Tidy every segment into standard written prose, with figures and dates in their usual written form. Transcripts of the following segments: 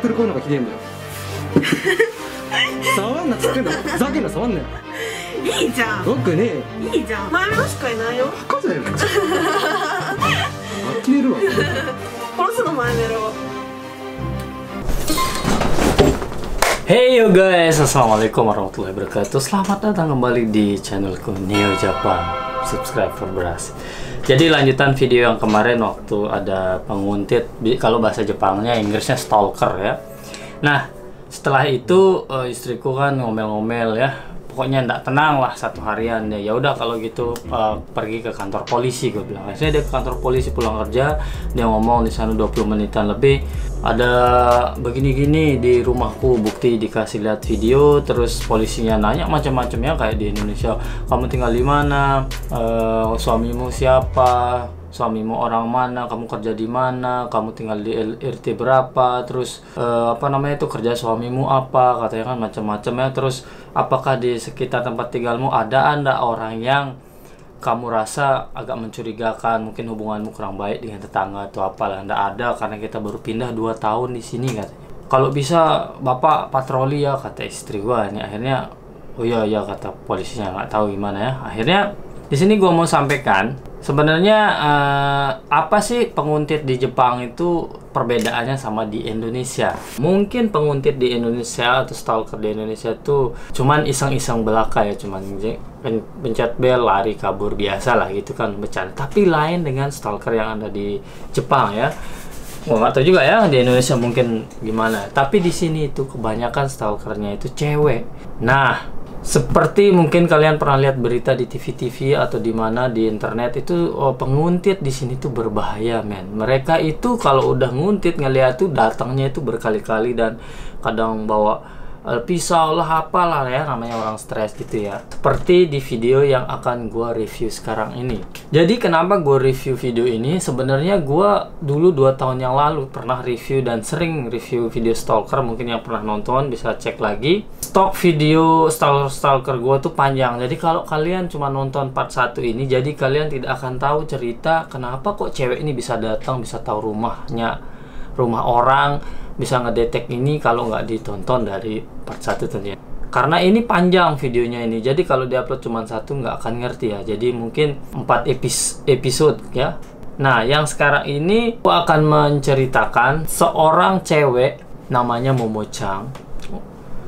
てる子の方がひでえんだよ。触んなっつってんだろ。ふざけんな、触んなよ。いいじゃん。よくねえよ。いいじゃん。前のしかいないよ。バカじゃねえか。呆れるわ。殺すの前メロ。Hey yo guys, assalamualaikum warahmatullahi wabarakatuh. Selamat datang kembali di channelku Neo Japan. Subscribe for beras. Jadi lanjutan video yang kemarin waktu ada penguntit, kalau bahasa Jepangnya, Inggrisnya stalker ya. Nah setelah itu istriku kan ngomel-ngomel ya. Pokoknya ndak tenang lah satu harian ya. Ya udah kalau gitu pergi ke kantor polisi, gue bilang. Akhirnya dia ke kantor polisi pulang kerja, dia ngomong di sana 20 menitan lebih. Ada begini-gini di rumahku, bukti dikasih lihat video, terus polisinya nanya macam-macam ya kayak di Indonesia. Kamu tinggal di mana? Suamimu siapa? Suamimu orang mana? Kamu kerja di mana? Kamu tinggal di RT berapa? Terus apa namanya itu, kerja suamimu apa? Katanya kan macam-macam ya. Terus apakah di sekitar tempat tinggalmu ada anda orang yang kamu rasa agak mencurigakan, mungkin hubunganmu kurang baik dengan tetangga atau apalah? Nggak ada, karena kita baru pindah 2 tahun di sini katanya. Kalau bisa bapak patroli ya, kata istri gua. Ini akhirnya oh iya ya, kata polisinya, nggak tahu gimana ya. Akhirnya di sini gua mau sampaikan sebenarnya apa sih penguntit di Jepang itu perbedaannya sama di Indonesia. Mungkin penguntit di Indonesia atau stalker di Indonesia tuh cuman iseng-iseng belaka ya, cuman pencet bel lari kabur biasa lah gitu kan, bercanda. Tapi lain dengan stalker yang ada di Jepang ya. Gua nggak tahu juga ya di Indonesia mungkin gimana. Tapi di sini itu kebanyakan stalkernya itu cewek. Nah, seperti mungkin kalian pernah lihat berita di TV-TV atau di mana di internet itu, penguntit di sini tuh berbahaya men. Mereka itu kalau udah nguntit ngeliat tuh datangnya itu berkali-kali dan kadang bawa pisau lah apalah ya, namanya orang stres gitu ya. Seperti di video yang akan gua review sekarang ini. Jadi kenapa gua review video ini? Sebenarnya gua dulu 2 tahun yang lalu pernah review dan sering review video stalker. Mungkin yang pernah nonton bisa cek lagi. Stok video stalker gua tuh panjang. Jadi kalau kalian cuma nonton part 1 ini, jadi kalian tidak akan tahu cerita kenapa kok cewek ini bisa datang, bisa tahu rumahnya, rumah orang, bisa ngedetek ini kalau nggak ditonton dari part 1 tentunya. Karena ini panjang videonya ini, jadi kalau diupload cuma 1 nggak akan ngerti ya. Jadi mungkin 4 episode ya. Nah yang sekarang ini aku akan menceritakan seorang cewek namanya Momo-chan.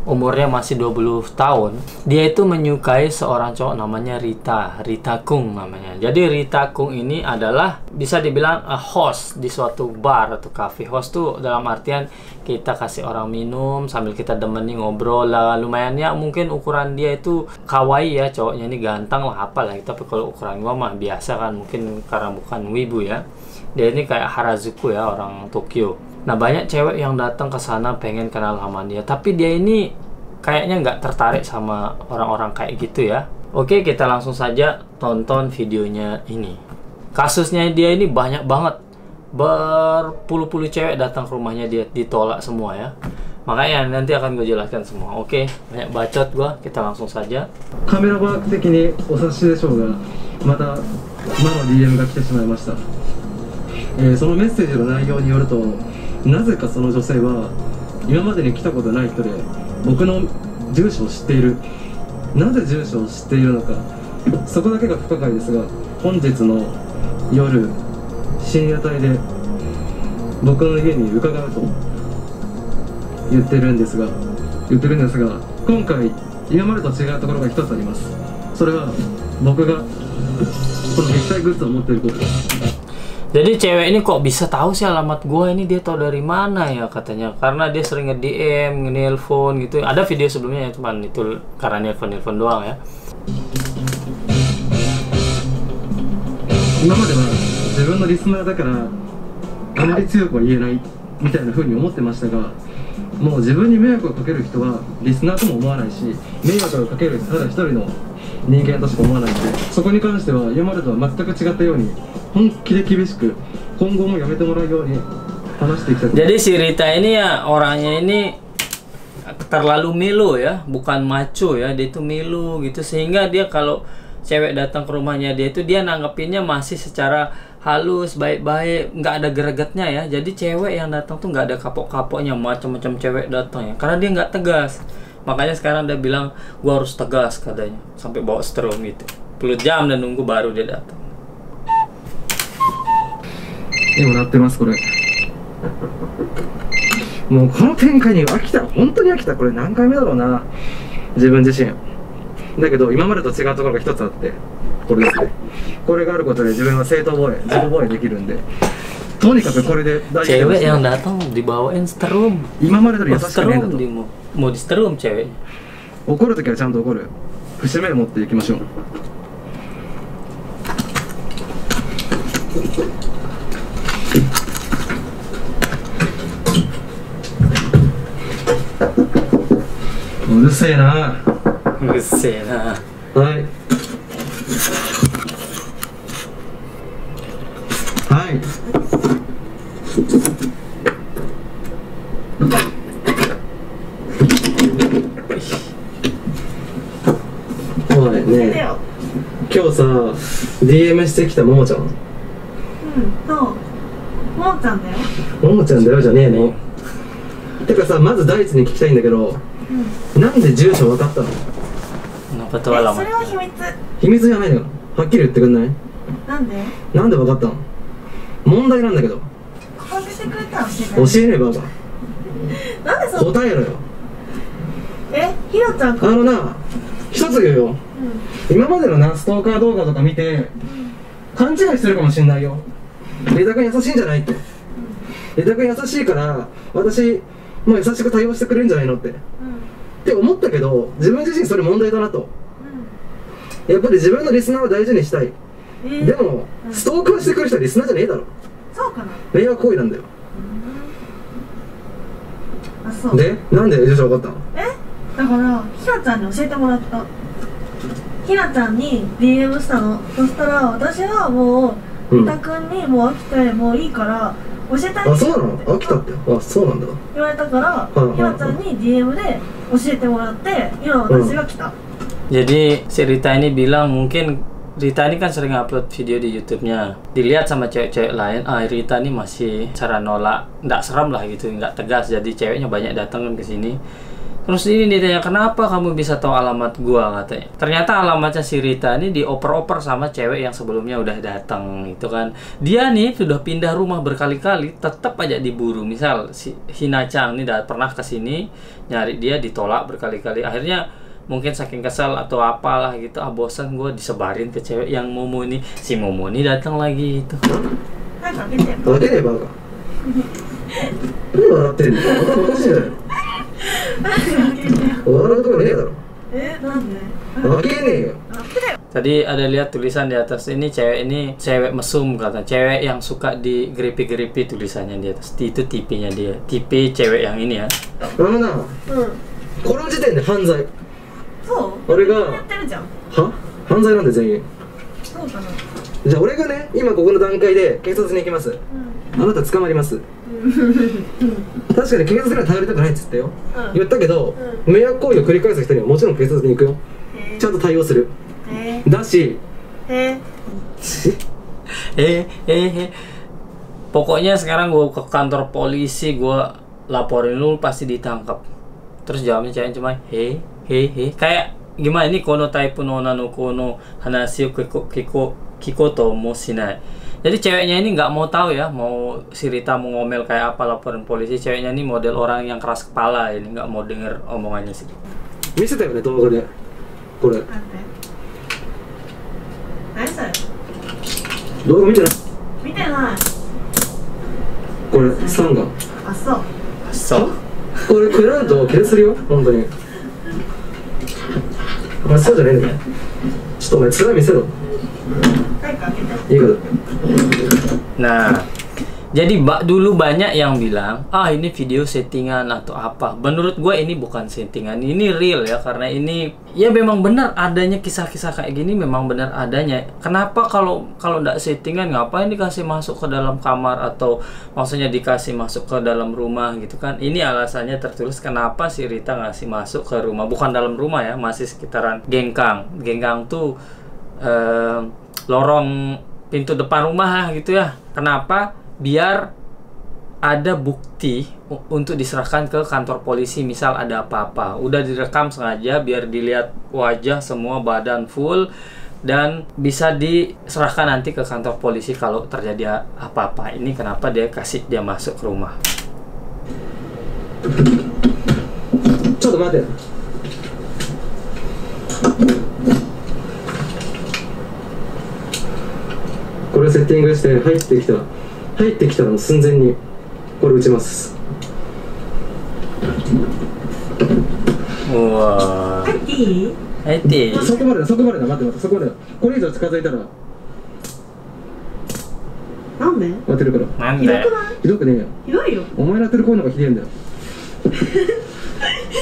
Umurnya masih 20 tahun. Dia itu menyukai seorang cowok namanya Rita Kung namanya. Jadi Rita Kung ini adalah bisa dibilang host di suatu bar atau cafe. Host tuh dalam artian kita kasih orang minum sambil kita demeni ngobrol lah. Lumayan ya, mungkin ukuran dia itu kawaii ya, cowoknya ini ganteng lah apalah. Tapi kalau ukuran gua mah biasa kan, mungkin karena bukan wibu ya. Dia ini kayak Harajuku ya, orang Tokyo. Nah banyak cewek yang datang ke sana pengen kenal sama dia, tapi dia ini kayaknya nggak tertarik sama orang-orang kayak gitu ya. Oke, kita langsung saja tonton videonya ini. Kasusnya dia ini banyak banget, berpuluh-puluh cewek datang ke rumahnya, dia ditolak semua ya. Makanya nanti akan gue jelaskan semua. Oke, banyak bacot gue, kita langsung saja. Kameraワーク的にお察しでしょうが、また魔の DM が来てしまいました。そのメッセージの内容によると、なぜかその女性は今までに来たことない人で僕の住所を知っている。なぜ住所を知っているのか、そこだけが不可解ですが、本日の夜深夜帯で僕の家に伺うと言ってるんですが、今回今までと違うところが一つあります。それは僕がこの撃退グッズを持っていることです。Jadi cewek ini kok bisa tahu sih alamat gue ini, dia tahu dari mana ya katanya, karena dia sering nge-DM, nge-nelpon gitu. Ada video sebelumnya ya, cuman itu karena nelpon doang ya. 今までは自分のリスナーだからあまり強くは言えないみたいな風に思ってましたが、もう自分に迷惑をかける人はリスナーとも思わないし、迷惑をかけるただ一人の人間としか思わないので、そこに関しては今までとは全く違ったように本気で厳しく今後もやめてもらうように話していきたい。 Jadi si Rita ini ya orangnya ini terlalu melo ya, bukan maco ya, dia itu melo gitu, sehingga dia kalau cewek datang ke rumahnya dia itu dia nanggepinnya masih secara halus, baik-baik, nggak ada gregetnya ya. Jadi cewek yang datang tuh nggak ada kapok-kapoknya, macam-macam cewek datang ya, karena dia nggak tegas. Makanya sekarang dia bilang gua harus tegas katanya, sampai bawa strum gitu. 10 jam dan nunggu baru dia datang. 今鳴ってます、これ。もうこの展開に飽きた、本当に飽きた。これ何回目だろうな、自分自身。だけど今までと違うところが一つあって、これですね。これがあることで自分は正当防衛、自己防衛できるんで、とにかくこれで大丈夫 Cewek です。 yang datang dibawain strum. 今までより優しくねえんだ Strum と。 mau di strum cewek. 怒るときはちゃんと怒る。節目を持っていきましょう。うるせえな。 Buset, nah. はいはい。おいねえ、よ。今日さ DM してきたももちゃん。うん、そう。ももちゃんだよ。ももちゃんだよじゃねえの。てかさ、まず第一に聞きたいんだけど、なんで住所分かったの？ Kenapa tuh それ alamat? は秘密。秘密じゃないのよ。はっきり言ってくんない？なんで？なんで分かったの？問題なんだけど。教えてくれたら教えて。教えねえバカ。なんでそ答えろよ。ひろちゃんか。あのな、一つ言うよ。今までのなストーカー動画とか見て勘違いしてるかもしんないよ。レタ君優しいんじゃないって。レタ君優しいから私もう優しく対応してくれるんじゃないのってって思ったけど、自分自身それ問題だなと。やっぱり自分のリスナーは大事にしたい。でもストーカーしてくる人はリスナーじゃねえだろ。そうかな。迷惑行為なんだよ。あ、そう。で、なんで住所分かったの？だからひろちゃんに教えてもらった。ひろちゃんに DM したの。そしたら私はもう三田君にもう飽きてもういいから教えてあげて。あ、そうなの？飽きたって。あ、そうなんだ。言われたからひろちゃんに DM で教えてもらって今私が来た。 Jadi si Rita ini bilang mungkin Rita ini kan sering upload video di YouTube-nya. Dilihat sama cewek-cewek lain, Rita ini masih cara nolak, nggak serem lah gitu, nggak tegas. Jadi ceweknya banyak datang kan ke sini. Terus ini ditanya, kenapa kamu bisa tahu alamat gua, katanya. Ternyata alamatnya si Rita ini dioper-oper sama cewek yang sebelumnya udah datang gitu kan. Dia nih sudah pindah rumah berkali-kali, tetap aja diburu. Misal si Hina-chan ini pernah ke sini nyari dia, ditolak berkali-kali. Akhirnya mungkin saking kesal atau apalah gitu, bosan gue disebarin ke cewek yang Momo nih. Si Momo nih datang lagi gitu. なんか開けて。開けねえバカ。何笑ってんの？頭おかしいんじゃないの？笑うとこねえだろ。なんで？開けねえよ。 Tadi ada lihat tulisan di atas ini cewek mesum, kata cewek yang suka digeripi-geripi, tulisannya di atas. Itu tipenya dia, tipe cewek yang ini ya. あのな、この時点で犯罪。 そう。 俺が やってるじゃん。 は？犯罪なんで全員。 そうかな。 じゃあ俺がね、今ここの段階で警察に行きます。あなた捕まります。確かに警察には頼りたくないっつってよ。言ったけど、迷惑行為を繰り返す人にはもちろん警察に行くよ。ちゃんと対応する。だし、 pokoknya sekarang gue ke kantor polisi, gue laporin lu pasti ditangkap. Terus jawabnya cewek cuma kayak gimana ini, kono taipu no nano kono hanasi kiko to mo shinai. Jadi ceweknya ini nggak mau tahu ya, mau si Rita mau ngomel kayak apa laporin polisi. Ceweknya ini model orang yang keras kepala, ini nggak mau denger omongannya sih. 見せたよね動画で。これ。 何それ？ 動画見てない？ 見てない。 これスタンガン。 あ、そう。 So, これ食らうと気絶するよ本当に。あ、そうじゃねえんだよ。ちょっとお前面見せろ。 早く開けて。 いいか。 nah, jadi dulu banyak yang bilang, ini video settingan atau apa. Menurut gue ini bukan settingan, ini real ya, karena ini ya memang benar adanya kisah-kisah kayak gini, memang benar adanya. Kenapa kalau nggak settingan, ngapain dikasih masuk ke dalam kamar atau maksudnya dikasih masuk ke dalam rumah gitu kan? Ini alasannya tertulis kenapa si Rita ngasih masuk ke rumah, bukan dalam rumah ya, masih sekitaran Gengkang. Gengkang tuh lorong pintu depan rumah gitu ya. Kenapa? Biar ada bukti untuk diserahkan ke kantor polisi misal ada apa-apa. Udah direkam sengaja biar dilihat wajah semua, badan full, dan bisa diserahkan nanti ke kantor polisi kalau terjadi apa-apa. Ini kenapa dia kasih dia masuk ke rumah. ちょっと待て。これセッティングして入ってきたの寸前にこれ打ちます。うわー。入っていい？入っていい？そこまでだ、そこまでだ、待って待って、そこまでだ。これ以上近づいたらなんで？当てるから。なんで？ひどくない？ひどくねえよ。ひどいよ。お前のやってるこういうのがひでえんだよ。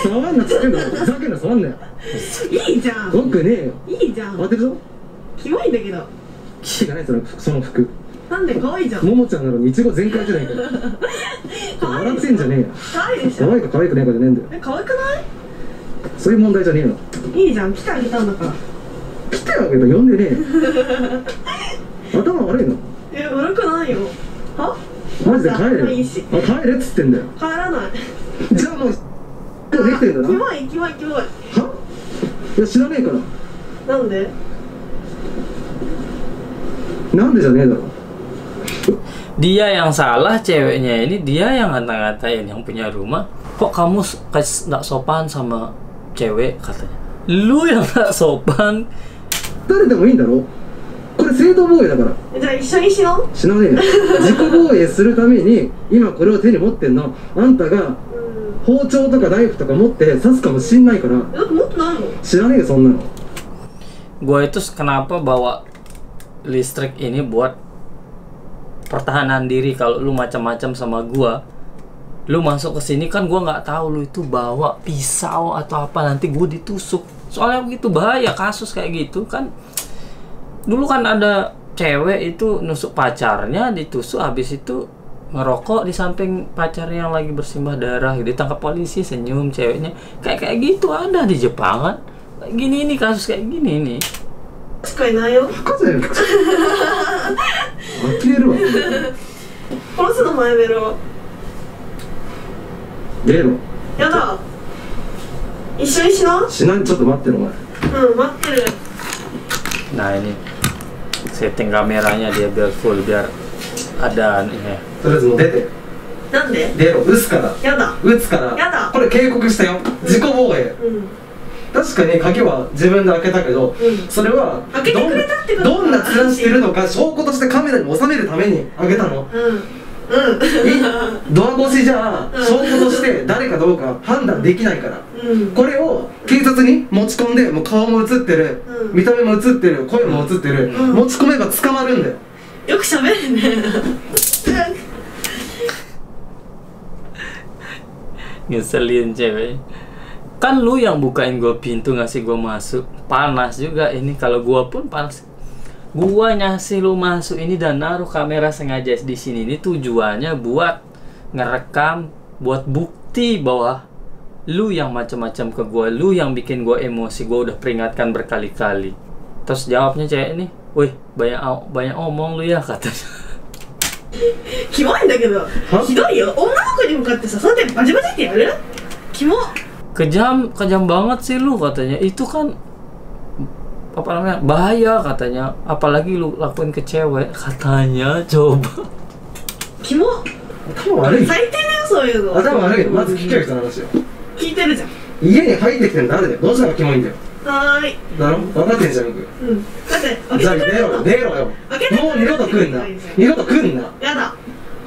触んなっつってんだよ。ふざけんな、触んなよ。いいじゃん。よくねえよ。いいじゃん。当てるぞ。キモいんだけど。キじゃない、その服。なんで可愛いじゃん。ももちゃんなのにイチゴ全開じゃないから。笑ってんじゃねえよ。可愛いでしょ。可愛いか可愛くねえかじゃねえんだよ。え、可愛くない？そういう問題じゃねえの。いいじゃん。来てあげたんだから。来てあげた、呼んでねえよ。頭悪いの？え、悪くないよ。は？マジで帰れよ。いいし。あ、帰れっつってんだよ。帰らない。じゃあもうできてんだな。キモいキモいキモい。はいや、知らねえから。なんで？なんでじゃねえだろ。 Dia yang salah, ceweknya ini dia yang ngata-ngatain yang punya rumah. Kok kamu nggak sopan sama cewek katanya? Lu yang nggak sopan. 誰でもいいんだろ。これ正当防衛だから。じゃあ一緒にしよう。死なねえよ。自己防衛するために今これを手に持ってんの。あんたが包丁とかナイフとか持って刺すかもしんないから。だって持ってないの？知らねえよそんなの。 Gue itu kenapa bawa listrik ini buat pertahanan diri. Kalau lu macam-macam sama gua, lu masuk ke sini kan gua nggak tahu lu itu bawa pisau atau apa, nanti gua ditusuk. Soalnya begitu bahaya kasus kayak gitu kan. Dulu kan ada cewek itu nusuk pacarnya, ditusuk, habis itu ngerokok di samping pacarnya yang lagi bersimbah darah, ditangkap polisi, senyum ceweknya. Kayak gitu ada di Jepang kan. Kayak gini ini kasus kayak gini nih. しかいないよ。バカじゃねえか。呆れるわ。殺すのもやめろ。出ろ。やだ。一緒にしな。しない、ちょっと待ってろお前。うん、待ってる。 Nah ini setting kameranya dia biar full, biar ada ini. とりあえずもう出て。なんで？出ろ。撃つから。やだ。撃つから。やだ。これ警告したよ。自己防衛。うん。 確かに鍵は自分で開けたけど、それは開けてくれたってこと？どんな面してるのか証拠としてカメラに収めるために開けたの。ドア越しじゃ証拠として誰かどうか判断できないから、これを警察に持ち込んで、もう顔も映ってる、見た目も映ってる、声も映ってる、持ち込めば捕まるんだよ。よく喋るね。Ngeselin cewek. Kan lu yang bukain gue pintu, ngasih gue masuk. Panas juga ini, kalau gue pun panas. Gue ngasih lu masuk ini dan naruh kamera sengaja di sini. Ini tujuannya buat ngerekam, buat bukti bahwa lu yang macam-macam ke gue, lu yang bikin gue emosi. Gue udah peringatkan berkali-kali. Terus jawabnya cewek ini, wih banyak omong lu ya katanya. キモいんだけど。ひどいよ。女の子に向かってさ、そうやってバチバチってやる？キモ。 Kejam banget sih lu katanya. Itu kan apa namanya, bahaya katanya, apalagi lu lakuin ke cewek katanya. Coba キモ。頭悪い。最低だよそういうの。頭悪いの。まず聞けよ人の話よ。聞いてるじゃん。家に入ってきてるの誰だよ。どっちがキモいんだよ。はーい。だろ、分かってんじゃん僕。うん。だって開けじゃあてくれるの。出ろよ。開けてくれるの。もう二度と来んな。二度と来んな。やだ。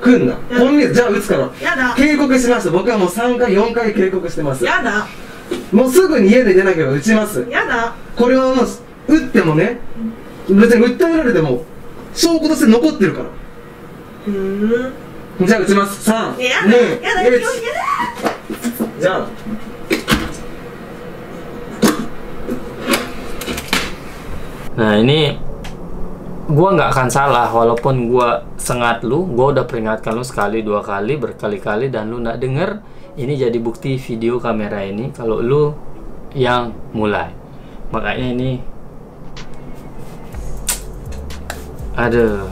来んな。こんにじゃあ撃つから。やだ。警告しました。僕はもう3回4回警告してます。やだ。もうすぐに家で出なければ撃ちます。やだ。これはもう撃ってもね、別に訴えられても証拠として残ってるから。じゃあ撃ちます。3、2、1。やだ。やだ。やだ。じゃあ。Nah ini gua nggak akan salah walaupun gua sengat lu. Gua udah peringatkan lu sekali, dua kali, berkali-kali dan lu nggak denger. Ini jadi bukti video kamera ini kalau lu yang mulai. Makanya ini Aduh.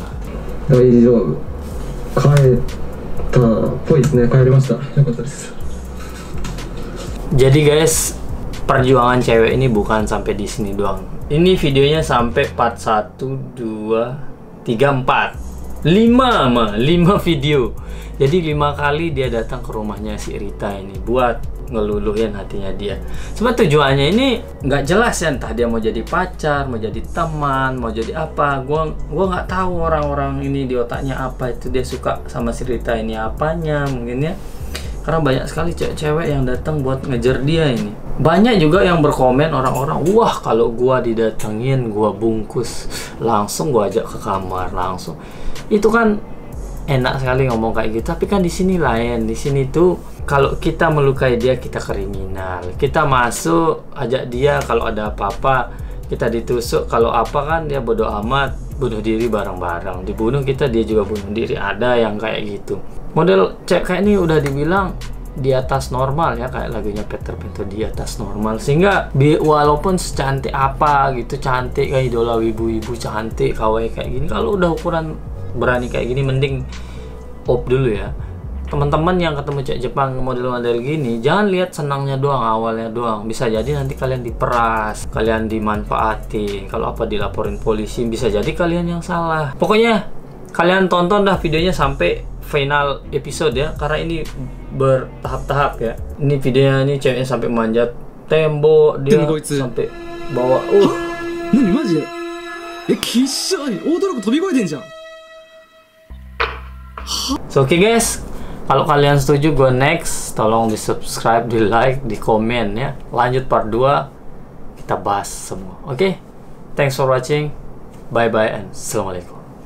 大丈夫。帰ったっぽいですね。帰りました。よかったです。Jadi guys, perjuangan cewek ini bukan sampai di sini doang. Ini videonya sampai part 1, 2, 3, 4 5 video. Jadi 5 kali dia datang ke rumahnya si Rita ini buat ngeluluhin hatinya dia. Sebenarnya tujuannya ini nggak jelas ya, entah dia mau jadi pacar, mau jadi teman, mau jadi apa. Gua nggak tahu orang-orang ini di otaknya apa itu, dia suka sama si Rita ini apanya mungkin ya. Karena banyak sekali cewek-cewek yang datang buat ngejar dia ini. Banyak juga yang berkomen orang-orang, wah kalau gua didatengin, gua bungkus, langsung gua ajak ke kamar langsung. Itu kan enak sekali ngomong kayak gitu, tapi kan di sini lain. Di sini tuh kalau kita melukai dia, kita kriminal. Kita masuk ajak dia, kalau ada apa-apa kita ditusuk, kalau apa kan dia bodoh amat, bunuh diri bareng-bareng. Dibunuh kita, dia juga bunuh diri. Ada yang kayak gitu. Model cek kayak ini udah dibilang di atas normal ya, kayak lagunya Peter Pan tuh, di atas normal. Sehingga walaupun secantik apa gitu, cantik kayak idola wibu-wibu, cantik kawaii kayak gini, kalau udah ukuran berani kayak gini, mending op dulu ya. Teman-teman yang ketemu cewek Jepang model-model gini, jangan lihat senangnya doang, awalnya doang. Bisa jadi nanti kalian diperas, kalian dimanfaatin, kalau apa dilaporin polisi, bisa jadi kalian yang salah. Pokoknya kalian tonton dah videonya sampai final episode ya, karena ini bertahap-tahap ya. Ini videonya, ini ceweknya sampai manjat tembok, dia sampai bawa Nani maji de? Kishai, odoroku tobikoeten jangan. So oke guys, kalau kalian setuju gue next, tolong di subscribe, di like, di komen ya. Lanjut part 2 kita bahas semua. Oke, thanks for watching, bye bye and assalamualaikum.